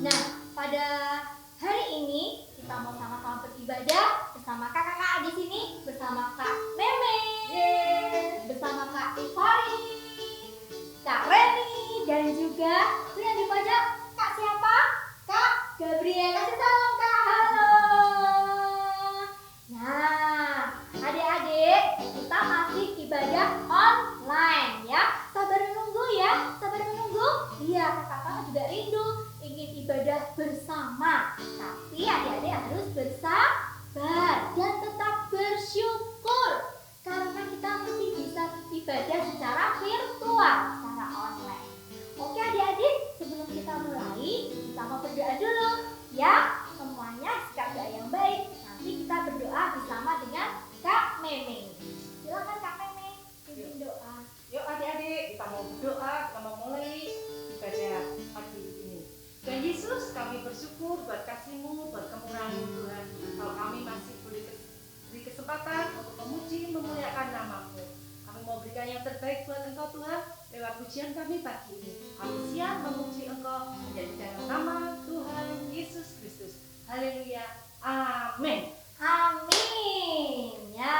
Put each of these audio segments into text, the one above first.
Nah, pada hari ini kita mau sama-sama beribadah bersama kakak-kakak di sini, bersama Kak Meme, bersama Kak Ivari, Kak Reni, dan juga yang di pojok Kak siapa? Kak Gabriel. Kasih salam Kak, halo. Nah, adik-adik, kita masih ibadah online ya. Sabar menunggu ya, sabar menunggu. Iya, kakak-kakak juga rindu ingin ibadah bersama. Tapi adik-adik harus bersabar dan tetap bersyukur karena kita masih bisa ibadah secara virtual, secara online. Oke adik-adik, sebelum kita mulai, kita mau berdoa dulu ya. Semuanya sikap doa yang baik. Nanti kita berdoa bersama dengan Kak Meme. Silakan Kak Meme, pimpin doa. Yuk adik-adik, kita mau berdoa, kita mau mulai ibadah pagi ini. Tuhan Yesus, kami bersyukur buat kasih-Mu, buat kemurahan-Mu Tuhan. Kalau kami masih beri kesempatan untuk memuji, memuliakan nama-Mu. Kami mau berikan yang terbaik buat Engkau Tuhan, lewat pujian kami pagi ini. Kami siap memuji Engkau, menjadikan nama Tuhan Yesus Kristus. Haleluya, amin. Amin. Ya,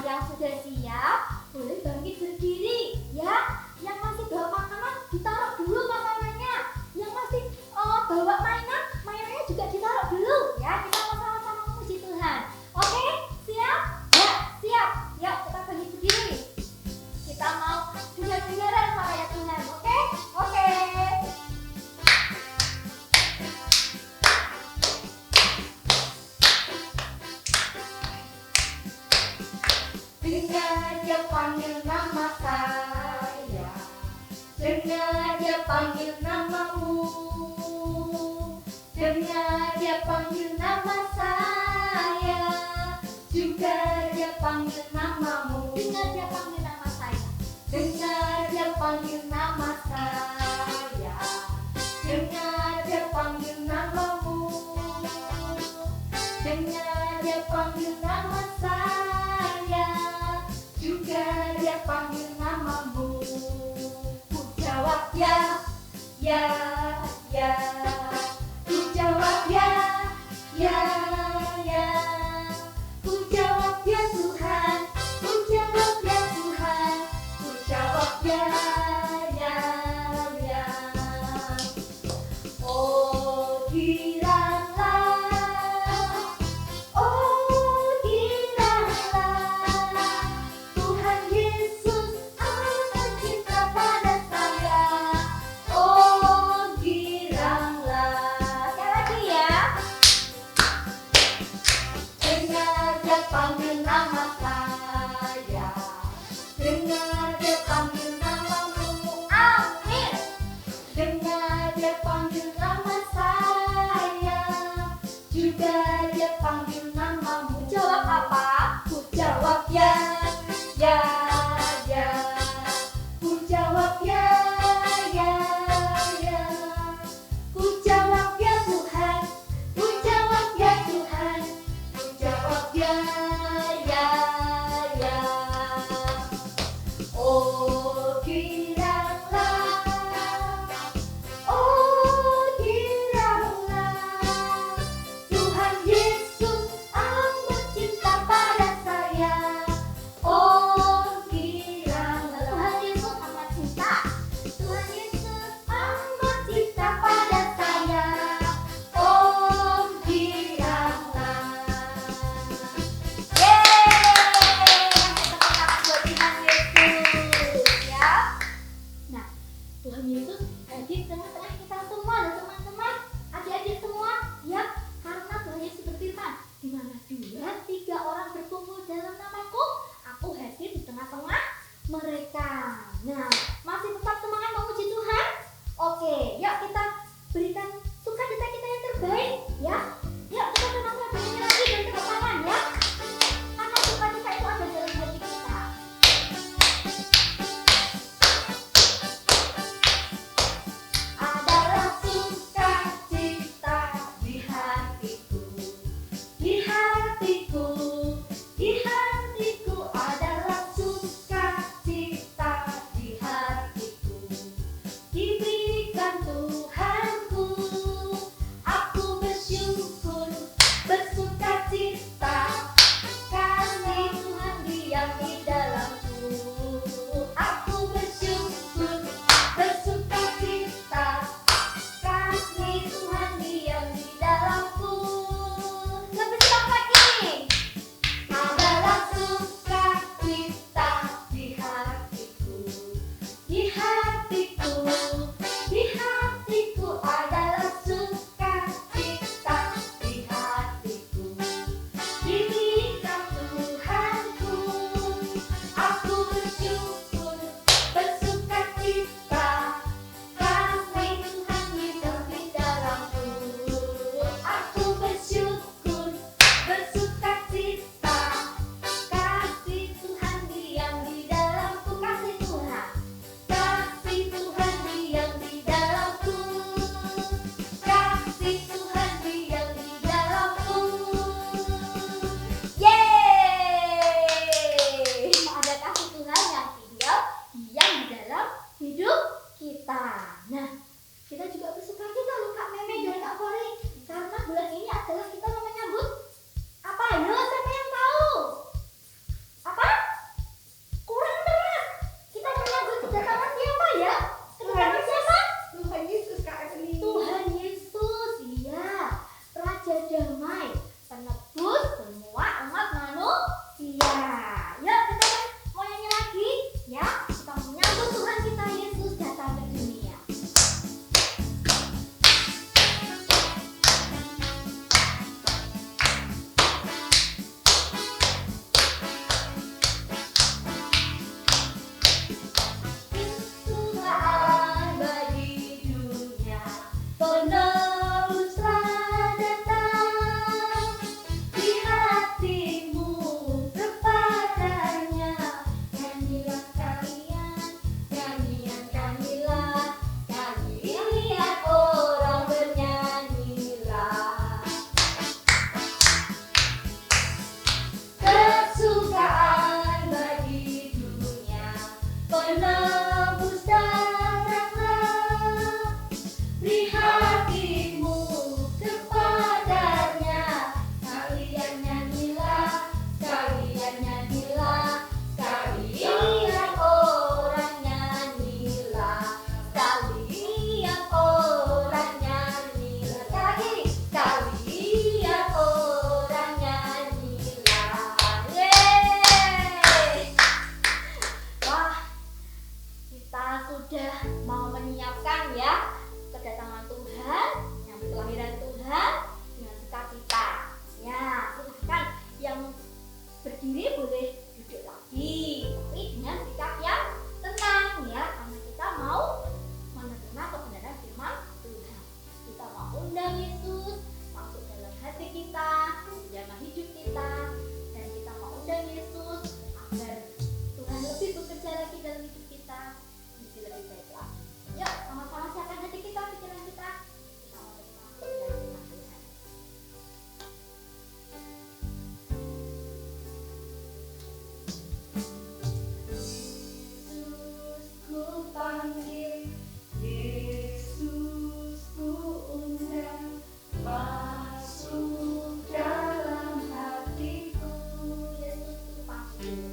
yang sudah siap boleh bangkit berdiri ya. Yang masih bawa makanan ditaruh dulu makanannya. Yang masih bawa mainannya juga ditaruh dulu ya. Kita mau sama-sama memuji Tuhan. Oke, siap? Ya, siap. Yuk kita bangkit berdiri. Kita mau dengar-dengaran suara Tuhan. Oke? Oke. Dengar dia panggil nama saya, dengar dia panggil namamu, dengar dia panggil nama saya, juga dia panggil namamu. Dengar dia panggil nama saya. Dengar dia panggil nama saya, dengar dia panggil namamu, dengar dia panggil nama saya, juga dia panggil namamu. Ku jawab ya, ya, ya. Ku jawab ya, ya, ya. Ku jawab ya Tuhan, ku jawab ya Tuhan, ku jawab ya, ya, ya. Oh kiranya, oh kiranya Tuhan Yesus amat cinta pada saya. Oh hati kita, menjamah hidup kita, dan kita mau undang Yesus agar Tuhan lebih bekerja lagi dalam hidup kita menjadi lebih baik lagi. Yuk, sama-sama siapkan hati kita, pikiran kita. Kita mau menerima kebenaran Tuhan. Yesus ku panggil, Yesus ku undang, masuk dalam hatiku. Yesus ku panggil.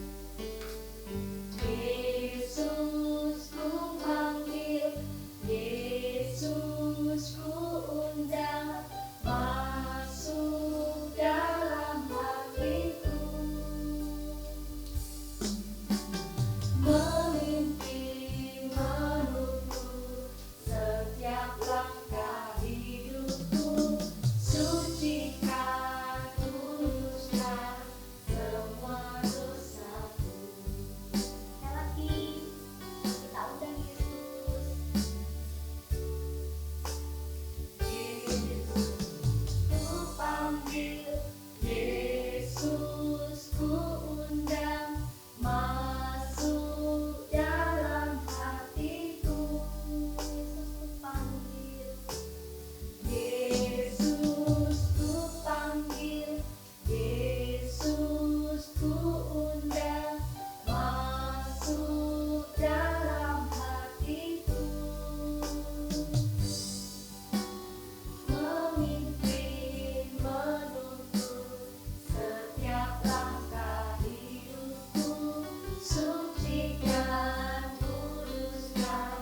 Yesus ku panggil, Yesus ku undang, masuk dalam hatiku. Memimpin, menuntun setiap langkah hidupku, sucikan, kuduskan semua dosaku. Sekali lagi, kita undang Yesus. Yesus ku panggil, Yesus ku undang, masuk dalam hatiku. Yesus ku panggil. Yesus ku panggil, Yesus ku undang, masuk dalam hatiku. Memimpin, menuntun setiap langkah hidupku, sucikan, kuduskan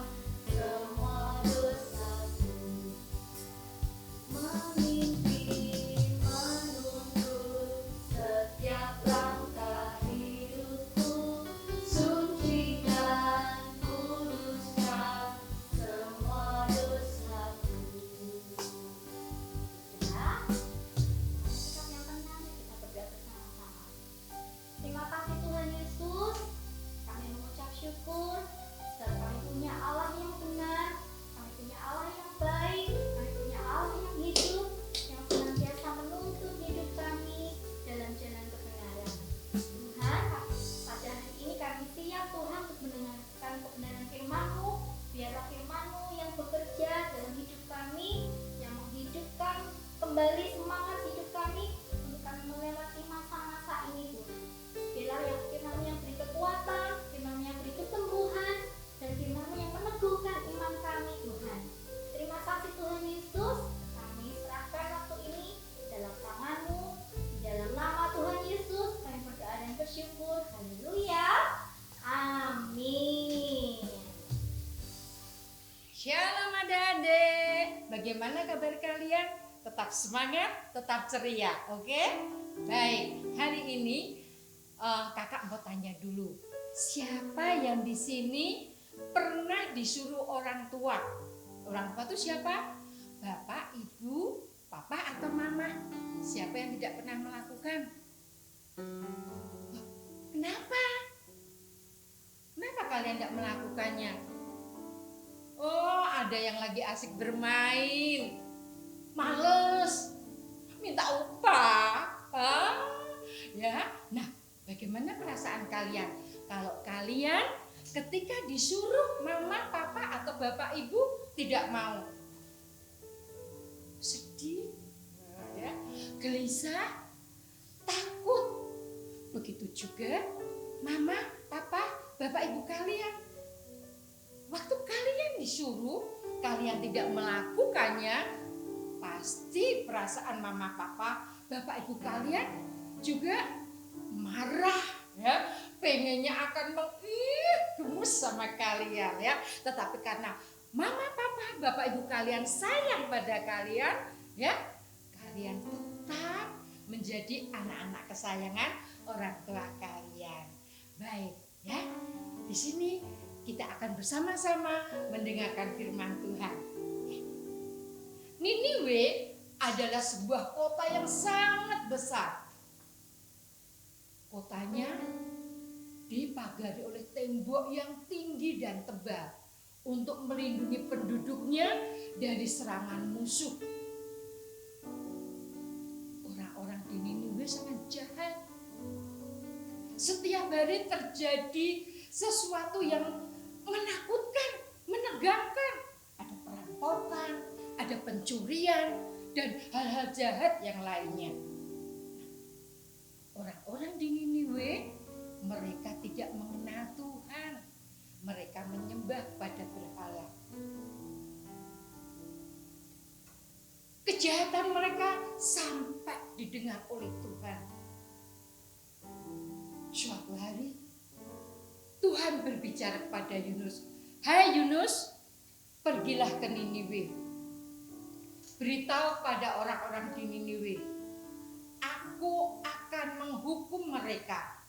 semua dosaku. Memimpin, menuntun setiap langkah hidupku, sucikan, kuduskan semua dosaku. Ya, sikap yang tenang, kita berdoa bersama-sama. Terima kasih Tuhan Yesus, kami mengucap syukur sebab kami punya Allah yang benar, kami punya Allah yang baik, kami punya Allah yang hidup, yang senantiasa menuntun hidup kami dalam jalan kebenaran. Tuhan, pada hari ini kami siap Tuhan untuk mendengarkan kebenaran firman-Mu. Biarlah firman-Mu yang bekerja dalam hidup kami, yang menghidupkan kembali semangat hidup kami untuk kami melewati masa-masa ini Tuhan. Biarlah yang firman-Mu yang beri kekuatan, firman-Mu yang beri kesembuhan, dan firman-Mu yang meneguhkan iman kami Tuhan. Terima kasih Tuhan Yesus, kami serahkan waktu ini dalam tangan-Mu, di dalam nama Tuhan Yesus kami berdoa dan bersyukur. Haleluya, amin. Shalom adik-adik, bagaimana kabar kalian? Tetap semangat, tetap ceria, oke? Baik, hari ini kakak mau tanya dulu, siapa yang di sini pernah disuruh orang tua? Orang tua itu siapa? Bapak, ibu, papa atau mama? Siapa yang tidak pernah melakukan? Kenapa? Kenapa kalian tidak melakukannya? Oh, ada yang lagi asik bermain, males, minta upah, ya. Nah, bagaimana perasaan kalian kalau kalian ketika disuruh mama, papa atau bapak, ibu tidak mau? Sedih, ya, gelisah, takut. Begitu juga mama, papa, bapak, ibu kalian. Waktu kalian disuruh, kalian tidak melakukannya, pasti perasaan mama, papa, bapak, ibu kalian juga marah, ya. Pengennya akan gemes sama kalian, ya. Tetapi karena mama, papa, bapak, ibu kalian sayang pada kalian, ya, kalian tetap menjadi anak-anak kesayangan orang tua kalian. Baik, ya. Di sini kita akan bersama-sama mendengarkan firman Tuhan. Niniwe adalah sebuah kota yang sangat besar. Kotanya dipagari oleh tembok yang tinggi dan tebal untuk melindungi penduduknya dari serangan musuh. sudah sangat jahat. Setiap hari terjadi sesuatu yang menakutkan, menegangkan. Ada perampokan, ada pencurian, dan hal-hal jahat yang lainnya. Orang-orang di Niniwe, mereka tidak mengenal Tuhan. Mereka menyembah pada berhala. Kejahatan mereka sampai didengar oleh Tuhan. Suatu hari, Tuhan berbicara kepada Yunus. Hai Yunus, pergilah ke Niniwe. Beritahu pada orang-orang di Niniwe, aku akan menghukum mereka.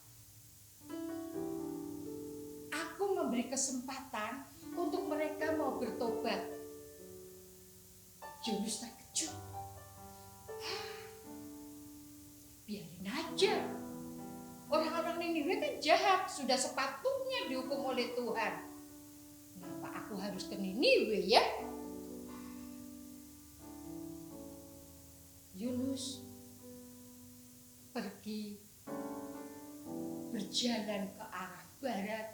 Aku memberi kesempatan untuk mereka mau bertobat. Yunus terkejut. Biarin aja. Orang-orang Niniwe kan jahat, sudah sepatutnya dihukum oleh Tuhan. Kenapa aku harus ke Niniwe ya? Yunus pergi berjalan ke arah barat,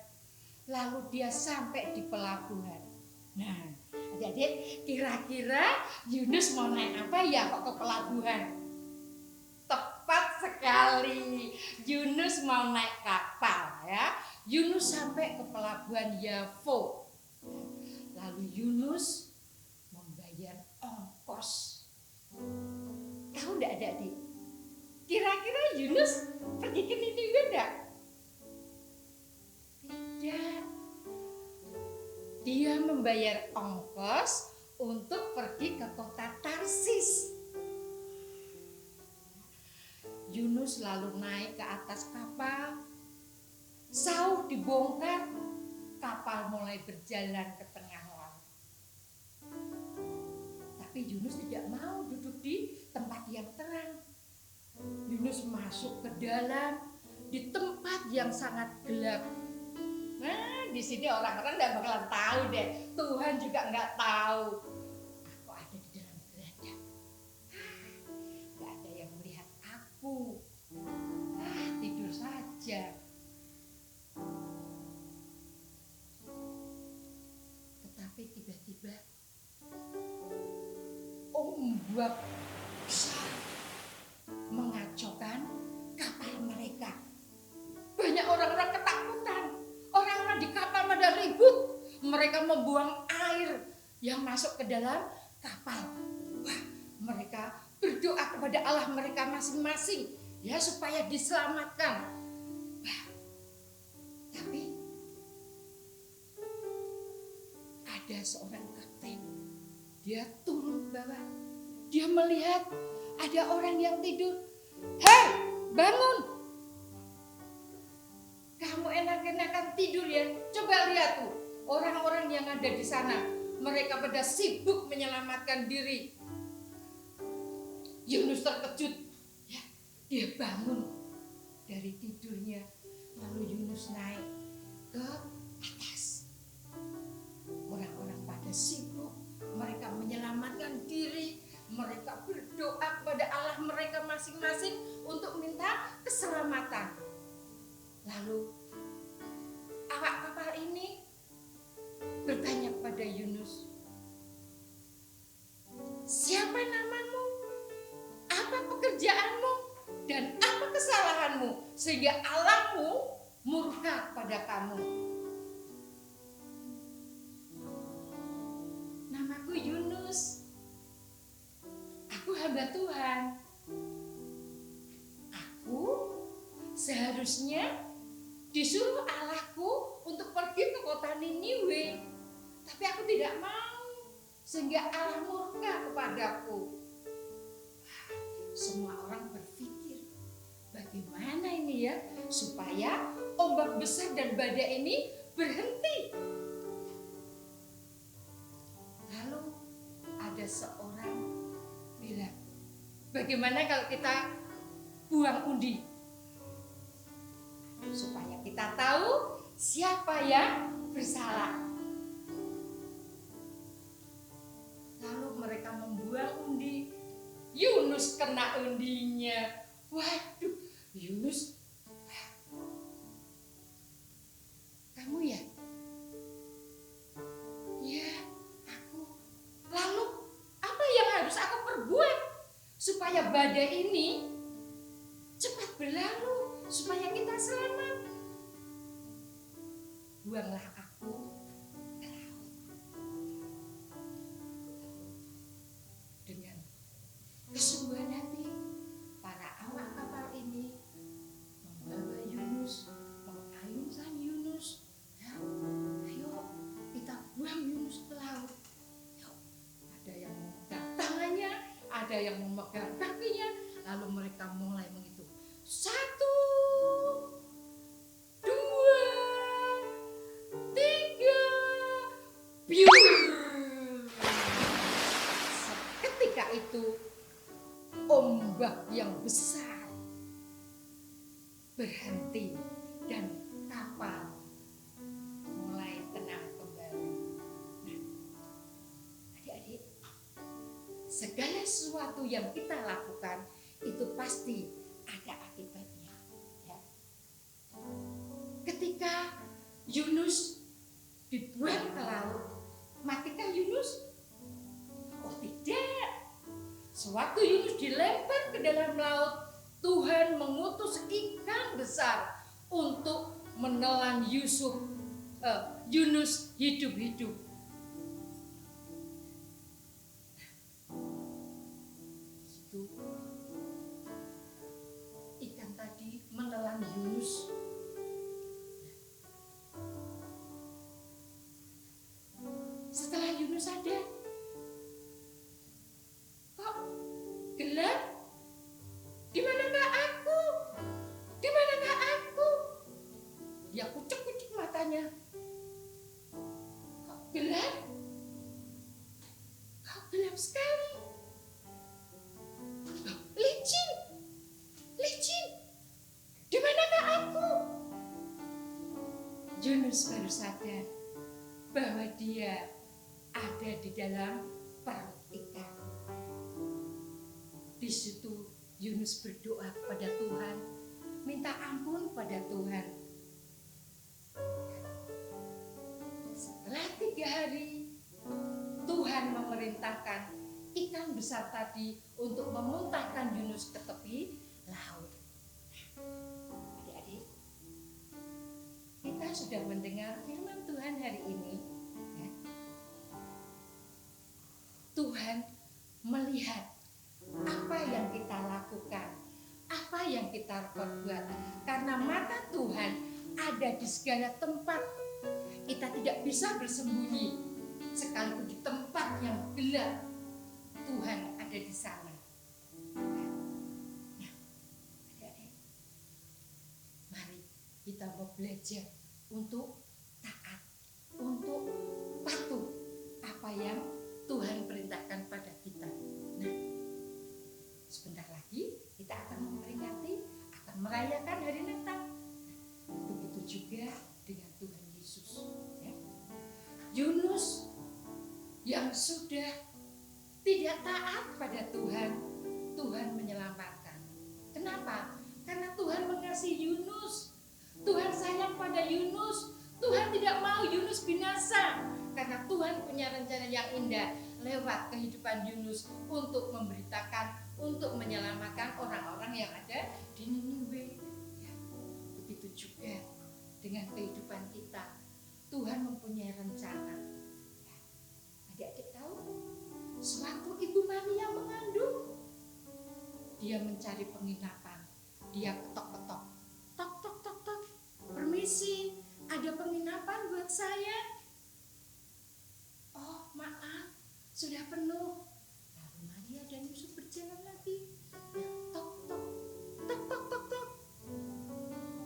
lalu dia sampai di pelabuhan. Nah, jadi kira-kira Yunus mau naik apa ya kok ke pelabuhan? Tepat sekali, Yunus mau naik kapal ya. Yunus sampai ke pelabuhan Yafo. Lalu Yunus membayar ongkos. Tahu enggak adik-adik? Kira-kira Yunus pergi ke Niniwe enggak? Tidak. Dia membayar ongkos untuk pergi ke kota Tarsis. Yunus lalu naik ke atas kapal. Sauh dibongkar, kapal mulai berjalan ke tengah laut. Tapi Yunus tidak mau duduk di tempat yang terang. Yunus masuk ke dalam di tempat yang sangat gelap. Nah, di sini orang-orang tidak bakalan tahu deh. Tuhan juga nggak tahu. Aku ada di dalam geladak. Nggak ada yang melihat aku. Tidur saja. Tetapi tiba-tiba ombak besar mengacaukan kapal mereka. Banyak orang-orang ketakutan. Orang-orang di kapal pada ribut. Mereka membuang air yang masuk ke dalam kapal. Wah, mereka berdoa kepada Allah mereka masing-masing ya supaya diselamatkan. Wah, tapi ada seorang kapten. Dia turun ke bawah. Dia melihat ada orang yang tidur. Hei, bangun! Kamu enak-enakan tidur ya. Coba lihat tuh, orang-orang yang ada di sana. Mereka pada sibuk menyelamatkan diri. Yunus terkejut. Ya, dia bangun dari tidurnya. Lalu Yunus naik ke atas. Orang-orang pada sibuk. Mereka menyelamatkan diri. Mereka berdoa kepada Allah mereka masing-masing untuk minta keselamatan. Lalu awak kapal ini bertanya kepada Yunus, siapa namamu? Apa pekerjaanmu? Dan apa kesalahanmu? Sehingga Allahmu murka pada kamu. Namaku Yunus. Aku hamba Tuhan. Aku seharusnya disuruh Allahku untuk pergi ke kota Niniwe. Tapi aku tidak mau. Sehingga Allah murka kepadaku. Semua orang berpikir, bagaimana ini ya supaya ombak besar dan badai ini berhenti. Lalu ada seorang bilang, bagaimana kalau kita buang undi supaya kita tahu siapa yang bersalah. Lalu mereka membuang undi. Yunus kena undinya. Waduh, Yunus, kamu ya? Ya, aku. Lalu apa yang harus aku perbuat supaya badai ini cepat berlalu, supaya kita selamat? Buanglah aku ke laut. Dengan kesungguhan hati, para awak kapal ini membawa Yunus, mengayunkan Yunus. Ya, ayo kita buang Yunus ke laut. Yuk, ada yang memegang tangannya, ada yang memegang kakinya, lalu mereka mulai menghitung. 1, 2, 3, biur. Seketika itu ombak yang besar berhenti dan kapal mulai tenang kembali. Nah, adik-adik, segala sesuatu yang kita lakukan itu pasti ada akibatnya. Ya. Ketika Yunus dibuang ke laut, matikah Yunus? Oh tidak. Sewaktu Yunus dilempar ke dalam laut, Tuhan mengutus ikan besar untuk menelan Yunus hidup-hidup. Itu ikan tadi menelan Yunus. Setelah Yunus ada, kok gelap? Di manakah aku? Di manakah aku? Dia kucek-kucek matanya. Kok gelap? Kok gelap sekali? Loh, licin, licin. Di manakah aku? Yunus baru sadar bahwa dia ada di dalam perut ikan. Di situ Yunus berdoa kepada Tuhan, minta ampun pada Tuhan. Setelah 3 hari, Tuhan memerintahkan ikan besar tadi untuk memuntahkan Yunus ke tepi laut. Adik-adik, kita sudah mendengar firman Tuhan hari ini. Ya. Tuhan melihat apa yang kita lakukan, apa yang kita perbuat, karena mata Tuhan ada di segala tempat. Kita tidak bisa bersembunyi, sekalipun di tempat yang gelap, Tuhan ada di sana. Nah, adik-adik, mari kita mau belajar untuk taat, untuk patuh apa yang Tuhan perintahkan pada kita. Nah, sebentar lagi kita akan memperingati, akan merayakan hari Natal. Begitu juga dengan Tuhan Yesus. Ya. Yunus yang sudah tidak taat pada Tuhan, Tuhan menyelamatkan. Kenapa? Karena Tuhan mengasihi Yunus. Tuhan sayang pada Yunus. Tuhan tidak mau Yunus binasa. Karena Tuhan punya rencana yang indah lewat kehidupan Yunus untuk memberitakan, untuk menyelamatkan orang-orang yang ada di Niniwe. Ya, begitu juga dengan kehidupan kita. Tuhan mempunyai rencana. Ya, adik-adik tahu, sewaktu Ibu Maria mengandung, dia mencari penginapan. Dia ketok-ketok, tok-tok-tok-tok. Permisi, ada penginapan buat saya? Oh, maaf, sudah penuh. Lalu Maria dan Yusuf berjalan lagi. Tok, tok, tok, tok, tok, tok.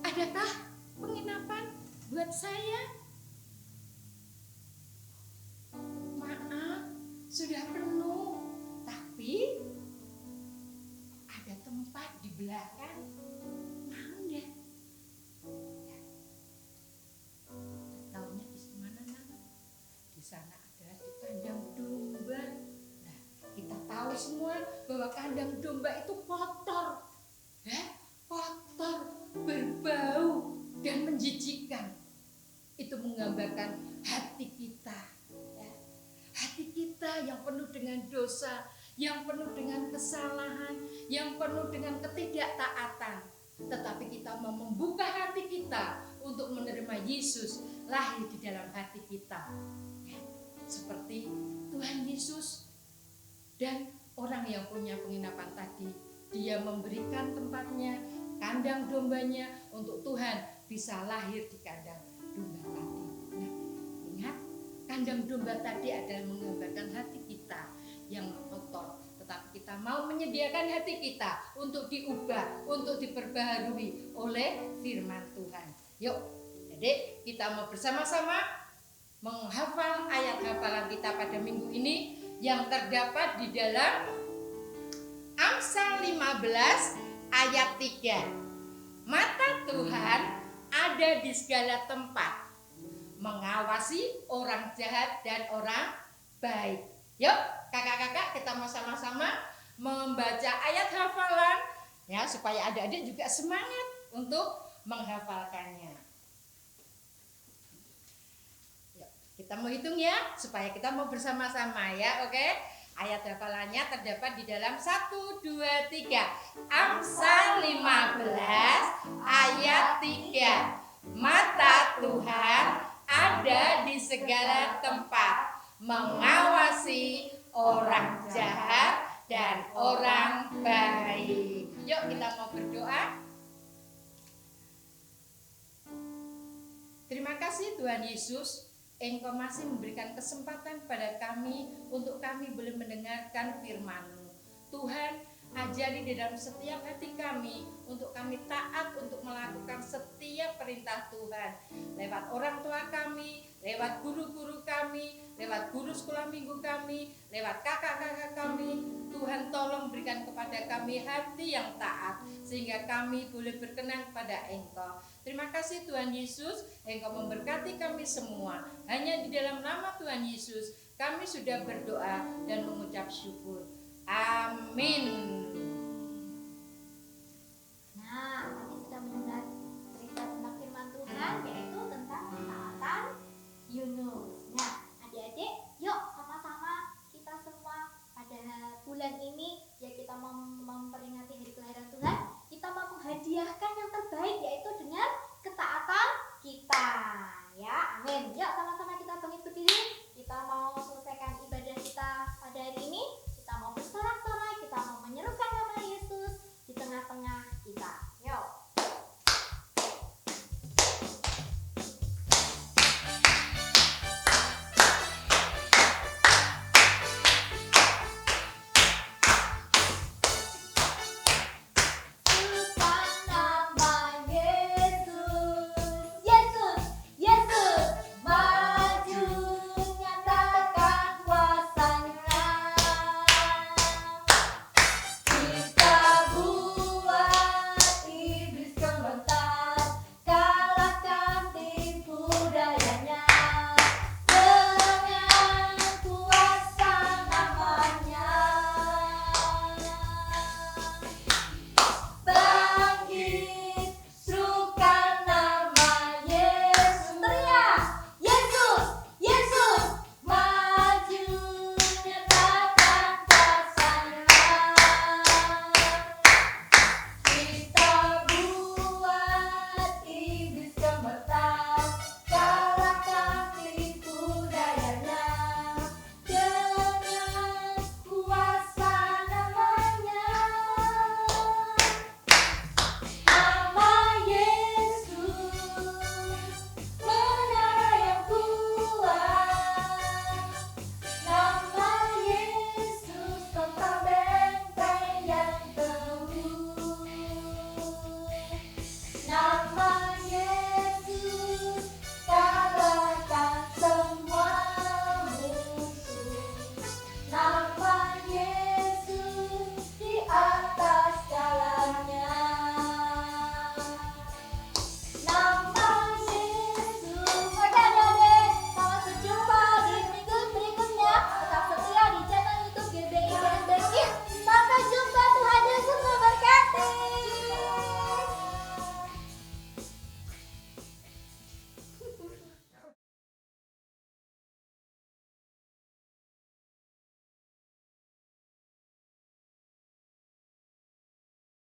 Adakah penginapan buat saya? Maaf, sudah penuh. Tapi ada tempat di belakang. Mau enggak? Ya. Tahunya di mana, Nana? Di sana ada di kandang domba. Nah, kita tahu semua bahwa kandang domba itu kotor. kotor, berbau, dan menjijikkan. Itu menggambarkan hati kita, ya. Hati kita yang penuh dengan dosa, yang penuh dengan kesalahan, yang penuh dengan ketidaktaatan. Tetapi kita mau membuka hati kita untuk menerima Yesus lahir di dalam hati kita, ya. Seperti Tuhan Yesus dan orang yang punya penginapan tadi, dia memberikan tempatnya, kandang dombanya untuk Tuhan bisa lahir di kandang domba tadi. Nah, ingat, kandang domba tadi adalah menggambarkan hati kita yang kotor, tetapi kita mau menyediakan hati kita untuk diubah, untuk diperbaharui oleh firman Tuhan. Yuk, jadi kita mau bersama-sama menghafal ayat hafalan kita pada minggu ini yang terdapat di dalam Amsal 15 ayat 3. Mata Tuhan ada di segala tempat, mengawasi orang jahat dan orang baik. Yuk, kakak-kakak, kita mau sama-sama membaca ayat hafalan, ya, supaya adik-adik juga semangat untuk menghafalkannya. Yuk, kita mau hitung ya, supaya kita mau bersama-sama ya, oke? Ayat hafalannya terdapat di dalam 1, 2, 3. Amsal 15 ayat 3. Mata Tuhan ada di segala tempat, mengawasi orang jahat dan orang baik. Yuk kita mau berdoa. Terima kasih Tuhan Yesus, Engkau masih memberikan kesempatan pada kami untuk kami boleh mendengarkan firman-Mu. Tuhan, ajari di dalam setiap hati kami untuk kami taat untuk melakukan setiap perintah Tuhan. Lewat orang tua kami, lewat guru-guru kami, lewat guru sekolah minggu kami, lewat kakak-kakak kami. Tuhan tolong berikan kepada kami hati yang taat sehingga kami boleh berkenan kepada Engkau. Terima kasih Tuhan Yesus, Engkau memberkati kami semua. Hanya di dalam nama Tuhan Yesus kami sudah berdoa dan mengucap syukur. Amin.